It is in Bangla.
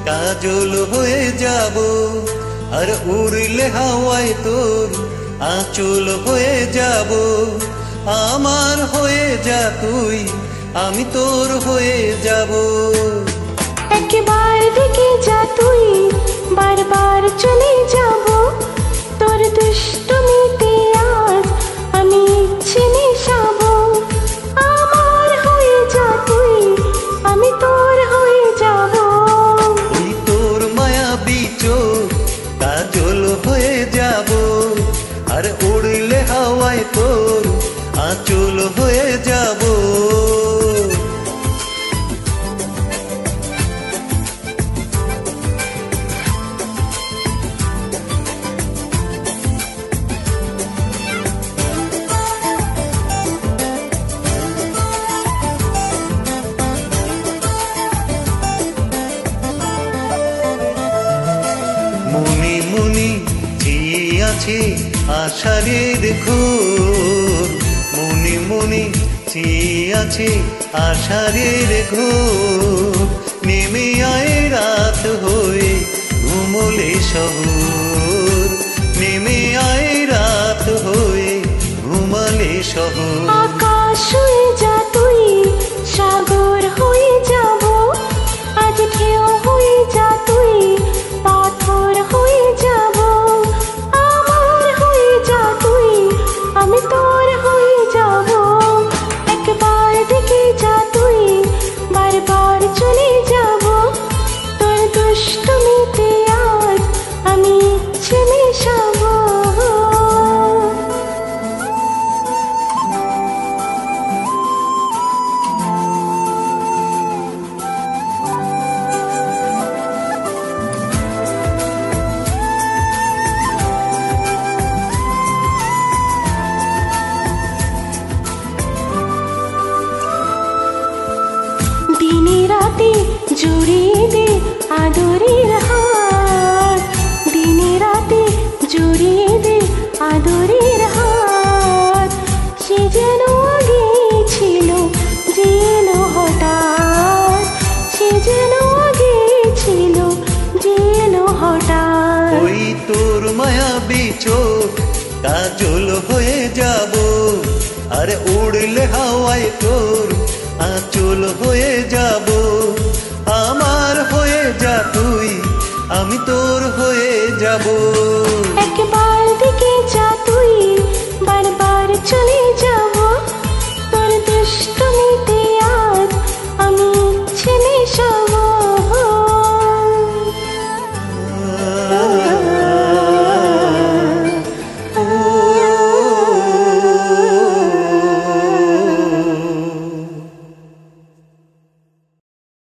কাজল হয়ে যাব, আর উড়লে হাওয়ায় তোর আঁচল হয়ে যাব। আমার হয়ে যা তুই, আমি তোর হয়ে যাব। একবার দেখে যা তুই, বারবার চলে যাব। তোর দুষ্টুমিতে আজ আমি ইচ্ছে মেশাবো। আমার হয়ে যা তুই, আমি তোর হয়ে যাব। ওই তোর মায়াবী চোখ কাজল হয়ে যাব, আর উড়লে হাওয়ায় তোর আঁচল হয়ে যাব। মনে মনে চেয়ে আছে আষাঢ়ের ঘোর, মনে মনে চেয়ে আছে আষাঢ়ের ঘোর। নেমে আয় রাত হয়ে ঘুমলে শহর, নেমে আয় রাত হয়ে ঘুমালে শহর। আকাশ হয়ে যা তুই, সাগর হয়ে যাব। আজ ঢেউ হয়ে যা তুই, পাথর হয়ে যাব। আমার হয়ে যা তুই, আমি তোর হয়ে যাব। একবার দেখে যা তুই, বারবার চলে যাব। তোর দুষ্টুমিতে আজ আমি ইচ্ছে মেশাবো। দিনে রাতে জড়িয়ে দে আদরের হাত, দিনে রাতে জড়িয়ে দে আদরের হাত। সে যেন আগে ছিল, যে এলো হঠাৎ। সে যেন আগে ছিল, যে এলো হঠাৎ। ওই তোর মায়াবী চোখ কাজল হয়ে যাব, আর উড়লে হাওয়ায় তোর আঁচল হয়ে যাব। আমার হয়ে যা তুই, আমি তোর হয়ে যাব। একবার দেখে যা তুই, বারবার চলে যাব। তোর দুষ্টুমিতে